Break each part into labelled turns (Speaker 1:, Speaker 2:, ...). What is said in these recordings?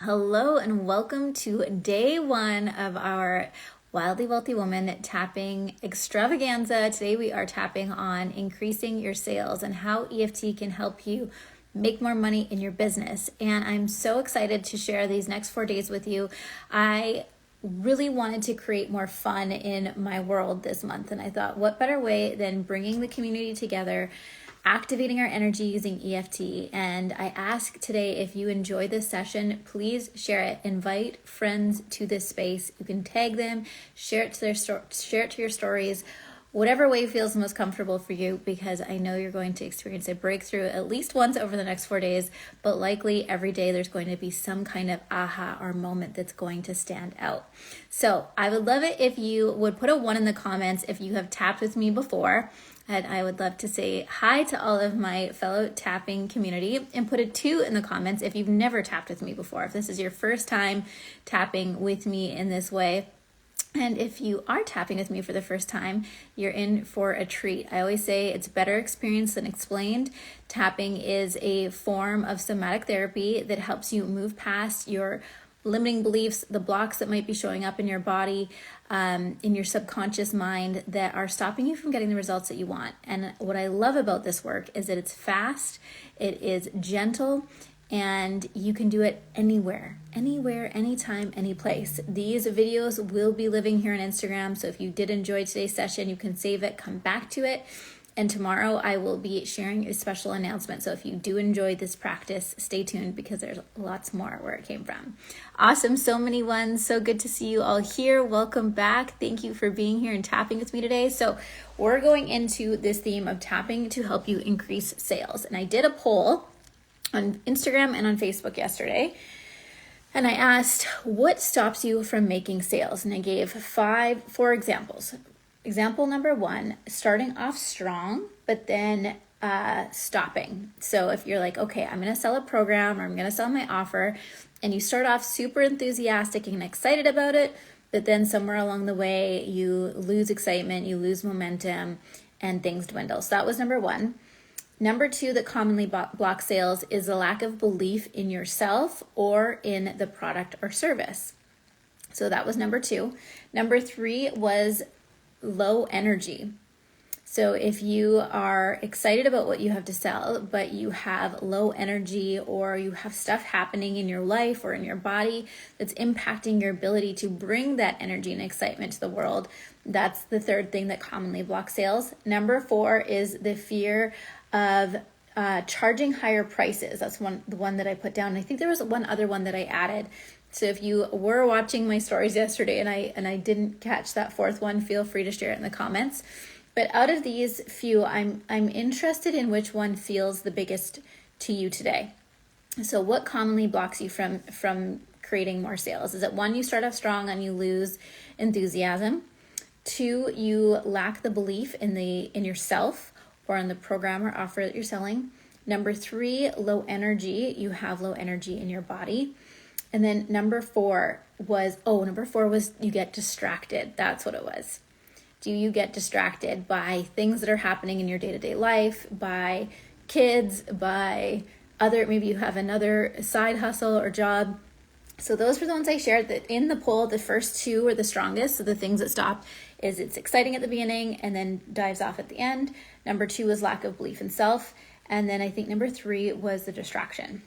Speaker 1: Hello and welcome to day one of our Wildly Wealthy Woman tapping extravaganza. Today we are tapping on increasing your sales and how EFT can help you make more money in your business. And I'm so excited to share these next 4 days with you. I really wanted to create more fun in my world this month, and I thought, what better way than bringing the community together, activating our energy using EFT. And I ask today, if you enjoy this session, please share it. Invite friends to this space. You can tag them, share it to your stories, whatever way feels most comfortable for you, because I know you're going to experience a breakthrough at least once over the next 4 days, but likely every day there's going to be some kind of aha or moment that's going to stand out. So I would love it if you would put a 1 in the comments if you have tapped with me before. And I would love to say hi to all of my fellow tapping community, and put a 2 in the comments if you've never tapped with me before, if this is your first time tapping with me in this way. And if you are tapping with me for the first time, you're in for a treat. I always say it's better experienced than explained. Tapping is a form of somatic therapy that helps you move past your limiting beliefs, the blocks that might be showing up in your body, in your subconscious mind, that are stopping you from getting the results that you want. And what I love about this work is that it's fast, it is gentle, and you can do it anywhere, anytime, any place. These videos will be living here on Instagram, so if you did enjoy today's session, you can save it, come back to it. And tomorrow I will be sharing a special announcement. So if you do enjoy this practice, stay tuned, because there's lots more where it came from. Awesome. So many ones. So good to see you all here. Welcome back. Thank you for being here and tapping with me today. So we're going into this theme of tapping to help you increase sales. And I did a poll on Instagram and on Facebook yesterday. And I asked, what stops you from making sales? And I gave 4 examples. Example number 1, starting off strong, but then stopping. So if you're like, okay, I'm going to sell a program, or I'm going to sell my offer, and you start off super enthusiastic and excited about it, but then somewhere along the way, you lose excitement, you lose momentum, and things dwindle. So that was number 1. Number 2 that commonly blocks sales is a lack of belief in yourself or in the product or service. So that was number 2. Number 3 was low energy. So if you are excited about what you have to sell, but you have low energy, or you have stuff happening in your life or in your body that's impacting your ability to bring that energy and excitement to the world, that's the 3rd thing that commonly blocks sales. Number 4 is the fear of charging higher prices. That's the one that I put down. I think there was one other one that I added. So if you were watching my stories yesterday and I didn't catch that 4th one, feel free to share it in the comments. But out of these few, I'm interested in which one feels the biggest to you today. So what commonly blocks you from creating more sales? Is it 1, you start off strong and you lose enthusiasm? 2, you lack the belief in yourself or in the program or offer that you're selling? Number 3, low energy. You have low energy in your body. And then number 4 was you get distracted. That's what it was. Do you get distracted by things that are happening in your day-to-day life, by kids, by maybe you have another side hustle or job? So those were the ones I shared that in the poll. The first 2 were the strongest. So the things that stop is it's exciting at the beginning and then dives off at the end. Number 2 was lack of belief in self. And then I think number 3 was the distraction.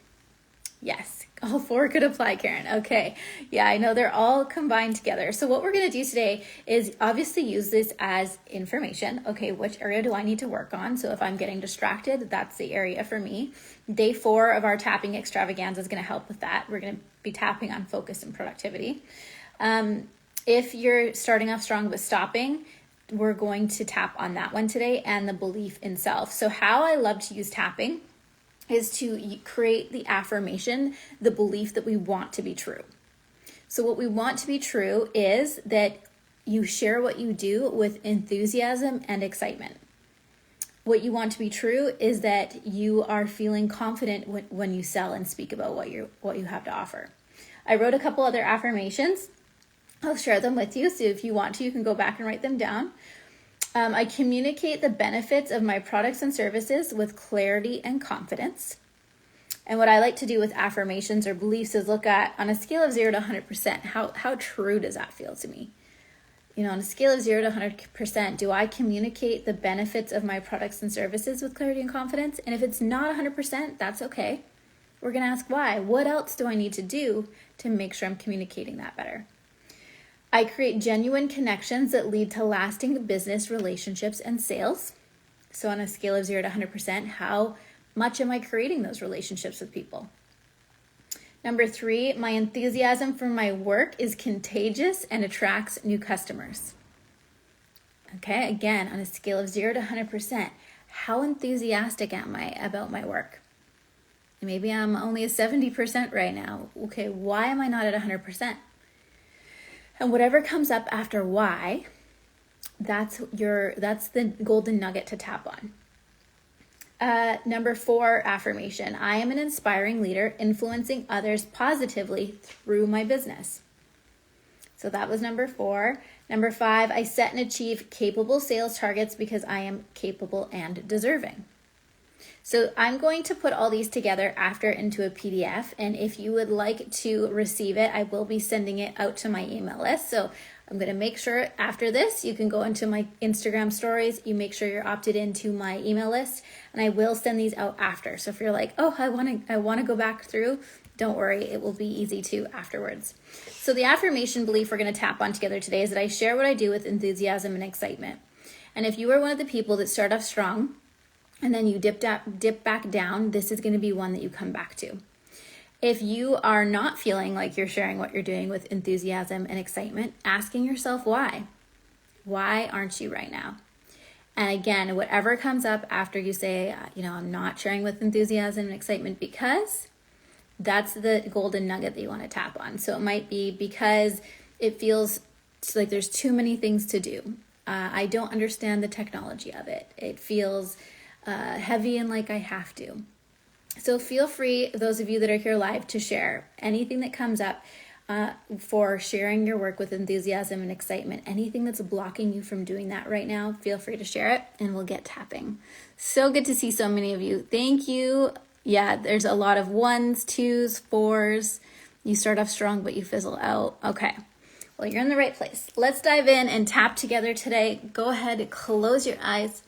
Speaker 1: Yes, all 4 could apply, Karen. Okay. Yeah, I know they're all combined together. So what we're going to do today is obviously use this as information. Okay, which area do I need to work on? So if I'm getting distracted, that's the area for me. Day 4 of our tapping extravaganza is going to help with that. We're going to be tapping on focus and productivity. If you're starting off strong but stopping, we're going to tap on that one today, and the belief in self. So how I love to use tapping is to create the affirmation, the belief that we want to be true. So what we want to be true is that you share what you do with enthusiasm and excitement. What you want to be true is that you are feeling confident when you sell and speak about what you have to offer. I wrote a couple other affirmations. I'll share them with you. So if you want to, you can go back and write them down. I communicate the benefits of my products and services with clarity and confidence. And what I like to do with affirmations or beliefs is look at, on a scale of 0 to 100%, how true does that feel to me? You know, on a scale of 0 to 100%, do I communicate the benefits of my products and services with clarity and confidence? And if it's not 100%, that's okay. We're going to ask why. What else do I need to do to make sure I'm communicating that better? I create genuine connections that lead to lasting business relationships and sales. So on a scale of 0 to 100%, how much am I creating those relationships with people? Number 3, my enthusiasm for my work is contagious and attracts new customers. Okay, again, on a scale of 0 to 100%, how enthusiastic am I about my work? Maybe I'm only at 70% right now. Okay, why am I not at 100%? And whatever comes up after why, that's the golden nugget to tap on. Number 4, affirmation. I am an inspiring leader, influencing others positively through my business. So that was number 4. Number 5, I set and achieve capable sales targets because I am capable and deserving. So I'm going to put all these together after into a PDF. And if you would like to receive it, I will be sending it out to my email list. So I'm going to make sure after this, you can go into my Instagram stories. You make sure you're opted into my email list, and I will send these out after. So if you're like, oh, I want to go back through, don't worry, it will be easy to afterwards. So the affirmation belief we're going to tap on together today is that I share what I do with enthusiasm and excitement. And if you are one of the people that start off strong and then you dip back down, this is going to be one that you come back to. If you are not feeling like you're sharing what you're doing with enthusiasm and excitement, asking yourself why. Why aren't you right now? And again, whatever comes up after you say, I'm not sharing with enthusiasm and excitement because, that's the golden nugget that you want to tap on. So it might be because it feels like there's too many things to do. I don't understand the technology of it. It feels heavy and like I have to. So feel free, those of you that are here live, to share anything that comes up for sharing your work with enthusiasm and excitement. Anything that's blocking you from doing that right now, feel free to share it and we'll get tapping. So good to see so many of you. Thank you. Yeah, there's a lot of 1s, 2s, 4s. You start off strong, but you fizzle out. Okay. Well, you're in the right place. Let's dive in and tap together today. Go ahead, close your eyes.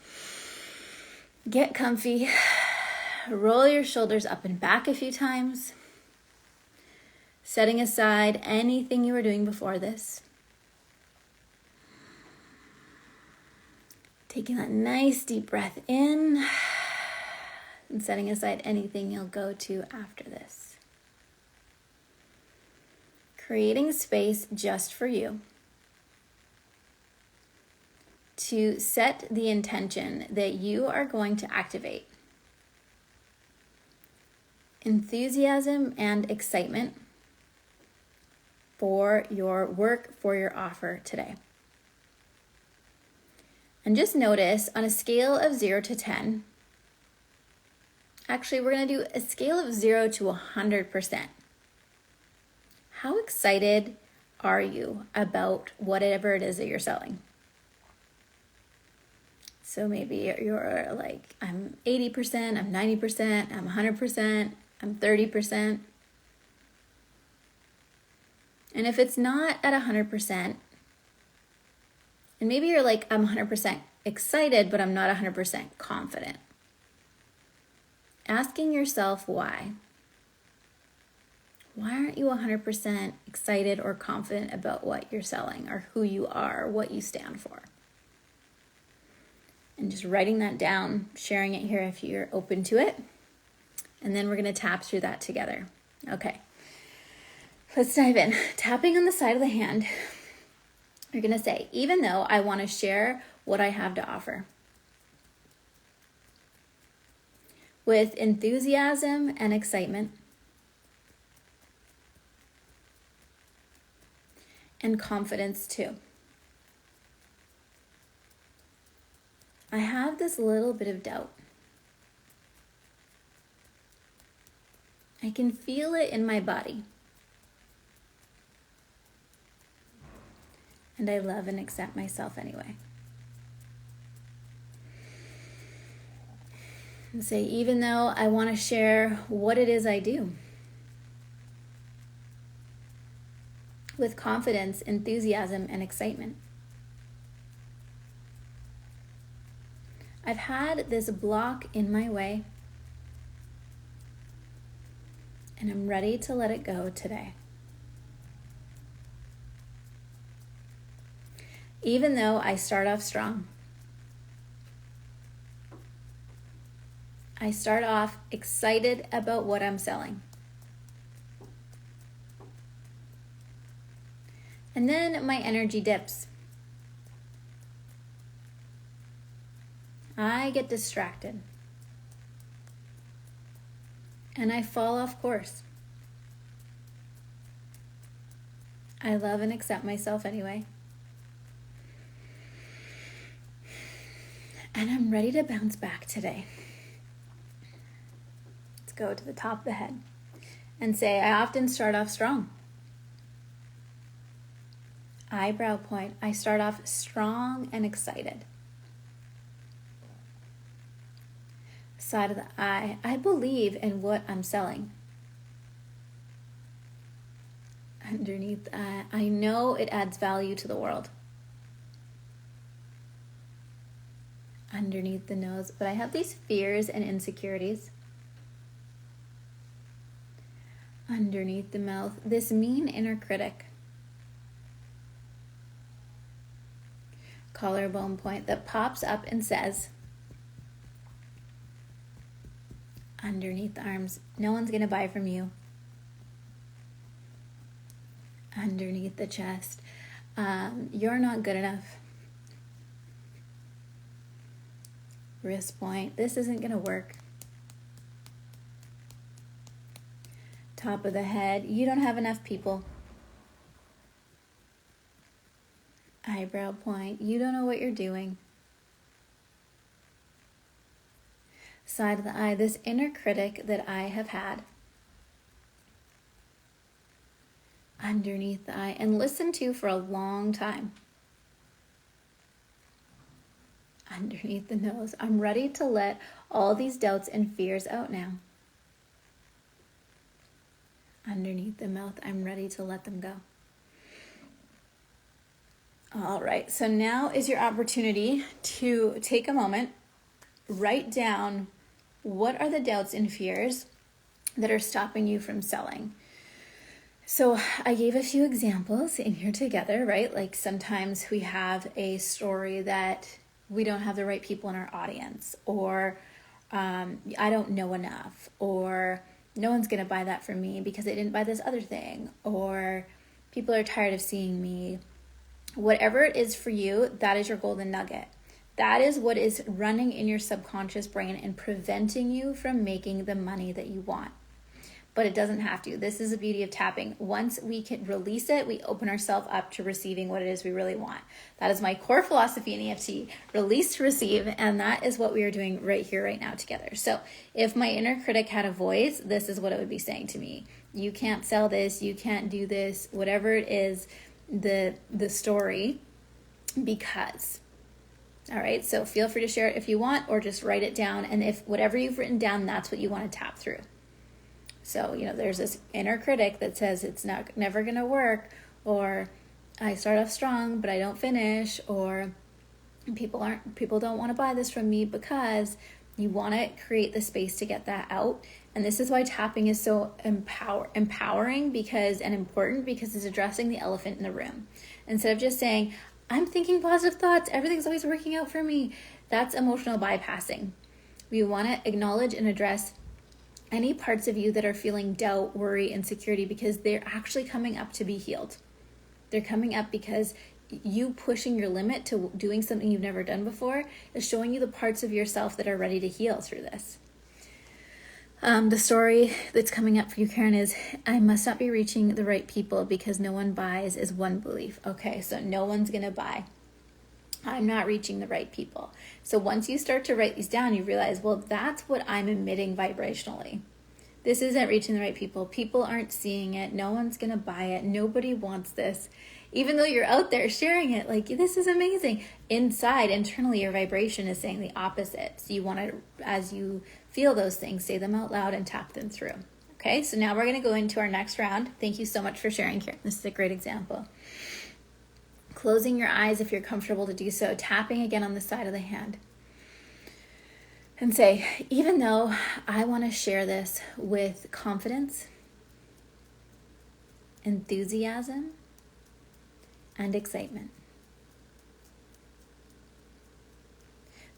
Speaker 1: Get comfy. Roll your shoulders up and back a few times, setting aside anything you were doing before this. Taking that nice deep breath in and setting aside anything you'll go to after this. Creating space just for you to set the intention that you are going to activate enthusiasm and excitement for your work, for your offer today. And just notice on a scale of 0 to 10, actually we're going to do a scale of 0 to 100%. How excited are you about whatever it is that you're selling? So maybe you're like, I'm 80%, I'm 90%, I'm 100%, I'm 30%. And if it's not at 100%, and maybe you're like, I'm 100% excited, but I'm not 100% confident. Asking yourself why. Why aren't you 100% excited or confident about what you're selling or who you are, or what you stand for? And just writing that down, sharing it here if you're open to it. And then we're going to tap through that together. Okay, let's dive in. Tapping on the side of the hand, you're going to say, even though I want to share what I have to offer with enthusiasm and excitement and confidence too. I have this little bit of doubt. I can feel it in my body. And I love and accept myself anyway. And say, even though I want to share what it is I do with confidence, enthusiasm, and excitement. I've had this block in my way, and I'm ready to let it go today. Even though I start off strong, I start off excited about what I'm selling. And then my energy dips. I get distracted. And I fall off course. I love and accept myself anyway. And I'm ready to bounce back today. Let's go to the top of the head and say, I often start off strong. Eyebrow point, I start off strong and excited. Side of the eye, I believe in what I'm selling. Underneath the eye, I know it adds value to the world. Underneath the nose, but I have these fears and insecurities. Underneath the mouth, this mean inner critic. Collarbone point that pops up and says, underneath the arms, no one's going to buy from you. Underneath the chest, you're not good enough. Wrist point, this isn't going to work. Top of the head, you don't have enough people. Eyebrow point, you don't know what you're doing. Side of the eye, this inner critic that I have had. Underneath the eye, and listened to for a long time. Underneath the nose, I'm ready to let all these doubts and fears out now. Underneath the mouth, I'm ready to let them go. All right, so now is your opportunity to take a moment, write down what are the doubts and fears that are stopping you from selling. So I gave a few examples in here together, right? Like sometimes we have a story that we don't have the right people in our audience, or I don't know enough, or no one's going to buy that from me because they didn't buy this other thing, or people are tired of seeing me. Whatever it is for you, that is your golden nugget. That is what is running in your subconscious brain and preventing you from making the money that you want. But it doesn't have to. This is the beauty of tapping. Once we can release it, we open ourselves up to receiving what it is we really want. That is my core philosophy in EFT, release to receive, and that is what we are doing right here, right now together. So if my inner critic had a voice, this is what it would be saying to me. You can't sell this, you can't do this, whatever it is, the story, because. All right, so feel free to share it if you want, or just write it down. And if whatever you've written down, that's what you want to tap through. So, there's this inner critic that says it's never going to work, or I start off strong, but I don't finish, or people don't want to buy this from me, because you want to create the space to get that out. And this is why tapping is so empowering and important, because it's addressing the elephant in the room. Instead of just saying, I'm thinking positive thoughts, everything's always working out for me. That's emotional bypassing. We want to acknowledge and address any parts of you that are feeling doubt, worry, insecurity, because they're actually coming up to be healed. They're coming up because you pushing your limit to doing something you've never done before is showing you the parts of yourself that are ready to heal through this. The story that's coming up for you, Karen, is I must not be reaching the right people because no one buys is one belief. Okay, so no one's going to buy. I'm not reaching the right people. So once you start to write these down, you realize, well, that's what I'm emitting vibrationally. This isn't reaching the right people. People aren't seeing it. No one's going to buy it. Nobody wants this. Even though you're out there sharing it, like, this is amazing. Internally, your vibration is saying the opposite. So you want to, as you Feel those things, say them out loud, and tap them through. Okay, so now we're going to go into our next round. Thank you so much for sharing, Karen. This is a great example. Closing your eyes if you're comfortable to do so, tapping again on the side of the hand. And say, even though I want to share this with confidence, enthusiasm, and excitement,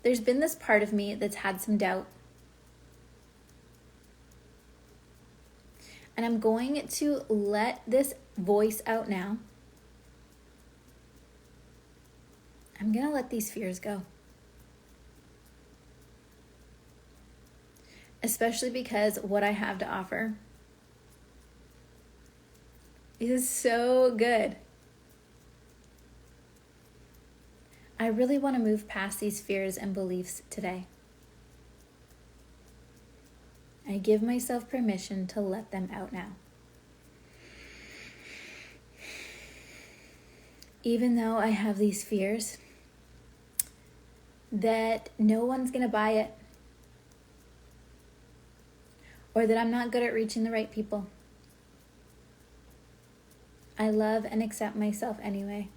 Speaker 1: there's been this part of me that's had some doubt. And I'm going to let this voice out now. I'm going to let these fears go. Especially because what I have to offer is so good. I really want to move past these fears and beliefs today. I give myself permission to let them out now. Even though I have these fears that no one's going to buy it, or that I'm not good at reaching the right people, I love and accept myself anyway.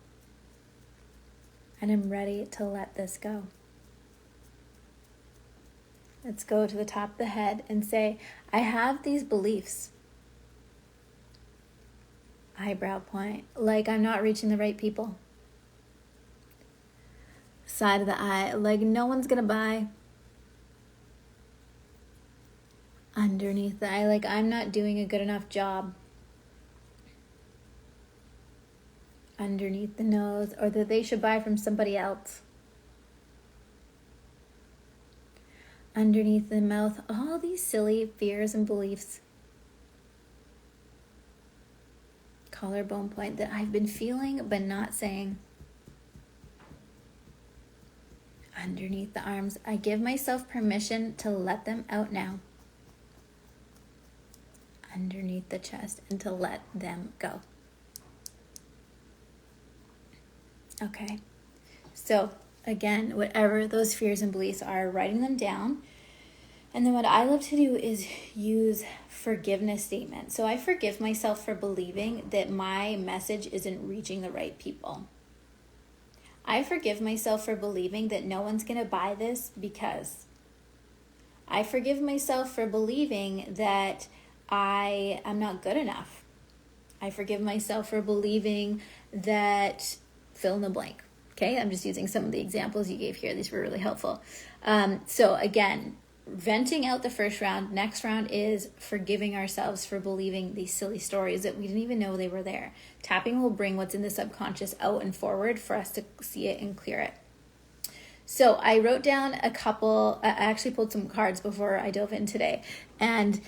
Speaker 1: And I'm ready to let this go. Let's go to the top of the head and say, I have these beliefs. Eyebrow point, like I'm not reaching the right people. Side of the eye, like no one's gonna buy. Underneath the eye, like I'm not doing a good enough job. Underneath the nose, or that they should buy from somebody else. Underneath the mouth, all these silly fears and beliefs. Collarbone point, that I've been feeling but not saying. Underneath the arms, I give myself permission to let them out now. Underneath the chest, and to let them go. Okay, so again, whatever those fears and beliefs are, writing them down. And then what I love to do is use forgiveness statements. So I forgive myself for believing that my message isn't reaching the right people. I forgive myself for believing that no one's going to buy this because. I forgive myself for believing that I am not good enough. I forgive myself for believing that fill in the blank. Okay, I'm just using some of the examples you gave here. These were really helpful. So again, venting out the first round. Next round is forgiving ourselves for believing these silly stories that we didn't even know they were there. Tapping will bring what's in the subconscious out and forward for us to see it and clear it. So I wrote down a couple, I actually pulled some cards before I dove in today, and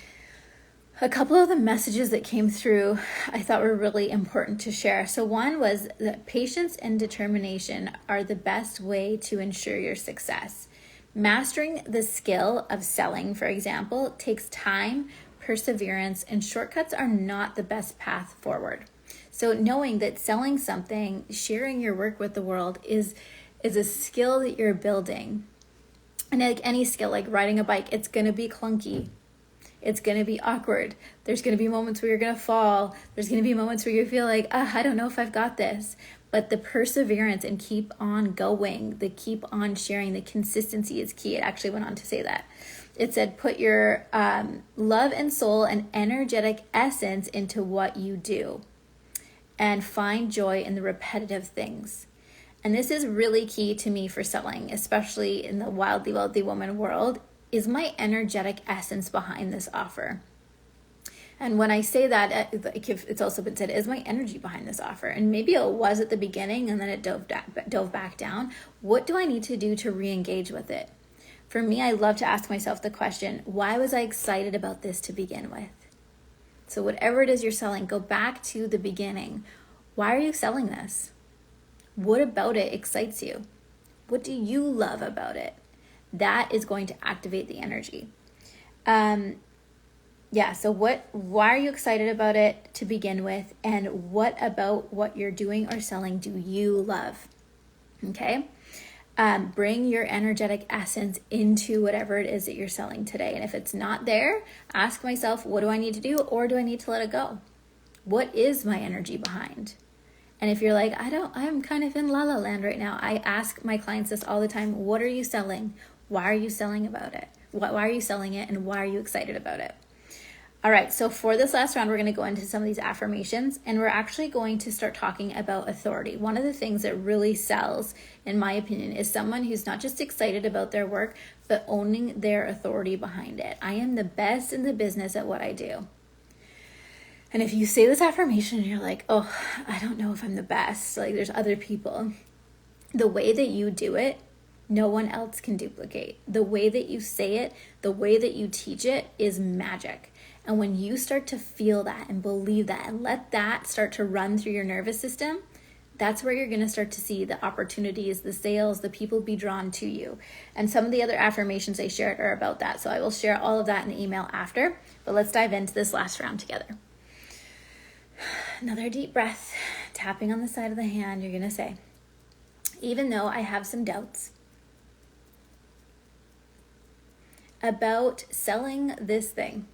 Speaker 1: a couple of the messages that came through I thought were really important to share. So one was that patience and determination are the best way to ensure your success. Mastering the skill of selling, for example, takes time, perseverance, and shortcuts are not the best path forward. So knowing that selling something, sharing your work with the world is a skill that you're building. And like any skill, like riding a bike, it's going to be clunky. It's going to be awkward. There's going to be moments where you're going to fall. There's going to be moments where you feel like, I don't know if I've got this. But the perseverance and keep on going, the keep on sharing, the consistency is key. It actually went on to say that. It said, put your love and soul and energetic essence into what you do and find joy in the repetitive things. And this is really key to me for selling, especially in the wildly wealthy woman world, is my energetic essence behind this offer. And when I say that, it's also been said, is my energy behind this offer? And maybe it was at the beginning and then it dove back down. What do I need to do to re-engage with it? For me, I love to ask myself the question, why was I excited about this to begin with? So whatever it is you're selling, go back to the beginning. Why are you selling this? What about it excites you? What do you love about it? That is going to activate the energy. So why are you excited about it to begin with? And what about what you're doing or selling do you love? Okay. Bring your energetic essence into whatever it is that you're selling today. And if it's not there, ask myself, what do I need to do? Or do I need to let it go? What is my energy behind? And if you're like, I'm kind of in la la land right now, I ask my clients this all the time. What are you selling? Why are you selling about it? Why are you selling it? And why are you excited about it? All right, so for this last round, we're going to go into some of these affirmations, and we're actually going to start talking about authority. One of the things that really sells, in my opinion, is someone who's not just excited about their work, but owning their authority behind it. I am the best in the business at what I do. And if you say this affirmation and you're like, oh, I don't know if I'm the best, like there's other people, the way that you do it, no one else can duplicate. The way that you say it, the way that you teach it is magic. And when you start to feel that and believe that and let that start to run through your nervous system, that's where you're going to start to see the opportunities, the sales, the people be drawn to you. And some of the other affirmations I shared are about that. So I will share all of that in the email after. But let's dive into this last round together. Another deep breath, tapping on the side of the hand. You're going to say, even though I have some doubts about selling this thing,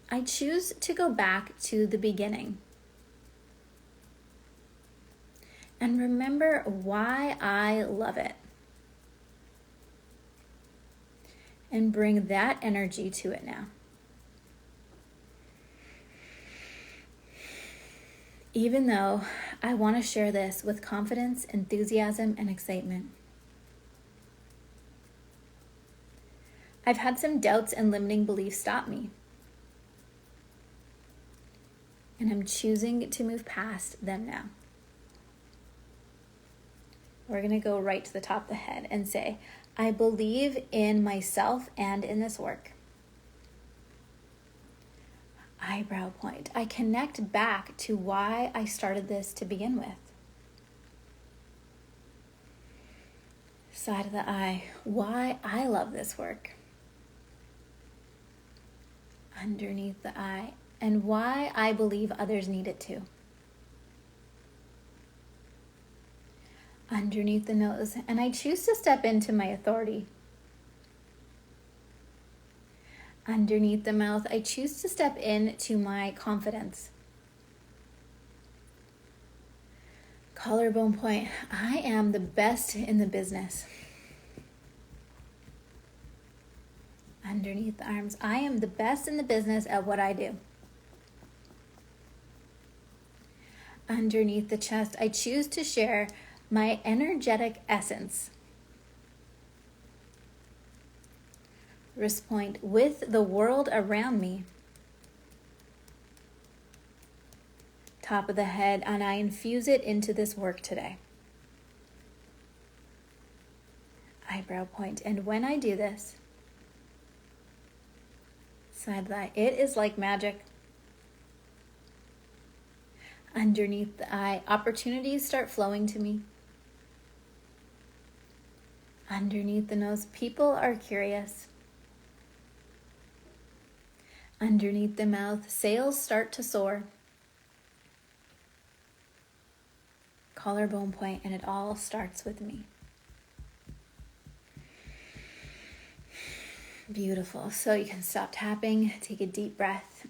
Speaker 1: I choose to go back to the beginning and remember why I love it and bring that energy to it now. Even though I want to share this with confidence, enthusiasm, and excitement. I've had some doubts and limiting beliefs stop me. And I'm choosing to move past them now. We're going to go right to the top of the head and say, I believe in myself and in this work. Eyebrow point. I connect back to why I started this to begin with. Side of the eye. Why I love this work. Underneath the eye. And why I believe others need it too. Underneath the nose. And I choose to step into my authority. Underneath the mouth, I choose to step into my confidence. Collarbone point. I am the best in the business. Underneath the arms. I am the best in the business at what I do. Underneath the chest, I choose to share my energetic essence. Wrist point, with the world around me. Top of the head, and I infuse it into this work today. Eyebrow point, and when I do this, side of the eye, it is like magic. Underneath the eye, opportunities start flowing to me. Underneath the nose, people are curious. Underneath the mouth, sales start to soar. Collarbone point, and it all starts with me. Beautiful. So you can stop tapping, take a deep breath.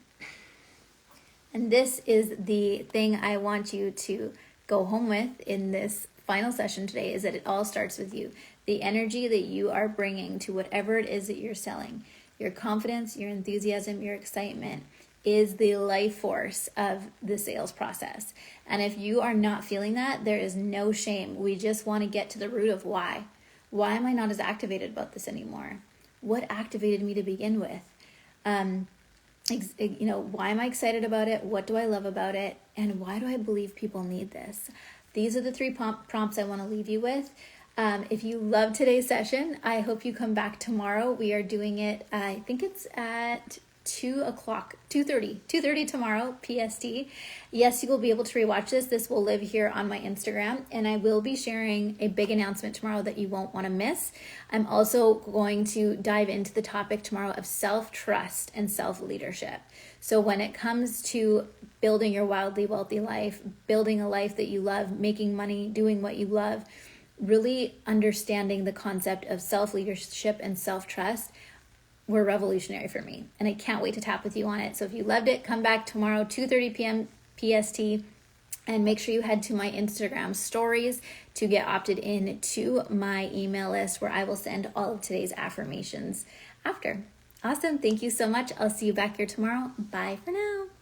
Speaker 1: And this is the thing I want you to go home with in this final session today, is that it all starts with you. The energy that you are bringing to whatever it is that you're selling. Your confidence, your enthusiasm, your excitement is the life force of the sales process. And if you are not feeling that, there is no shame. We just want to get to the root of why. Why am I not as activated about this anymore? What activated me to begin with? Why am I excited about it? What do I love about it? And why do I believe people need this? These are the three prompts I want to leave you with. If you love today's session, I hope you come back tomorrow. We are doing it, I think it's at 2:30 tomorrow, PST. Yes, you will be able to rewatch this. This will live here on my Instagram, and I will be sharing a big announcement tomorrow that you won't want to miss. I'm also going to dive into the topic tomorrow of self-trust and self-leadership. So when it comes to building your wildly wealthy life, building a life that you love, making money, doing what you love, really understanding the concept of self-leadership and self-trust were revolutionary for me. And I can't wait to tap with you on it. So if you loved it, come back tomorrow, 2:30 p.m. PST. And make sure you head to my Instagram stories to get opted in to my email list, where I will send all of today's affirmations after. Awesome. Thank you so much. I'll see you back here tomorrow. Bye for now.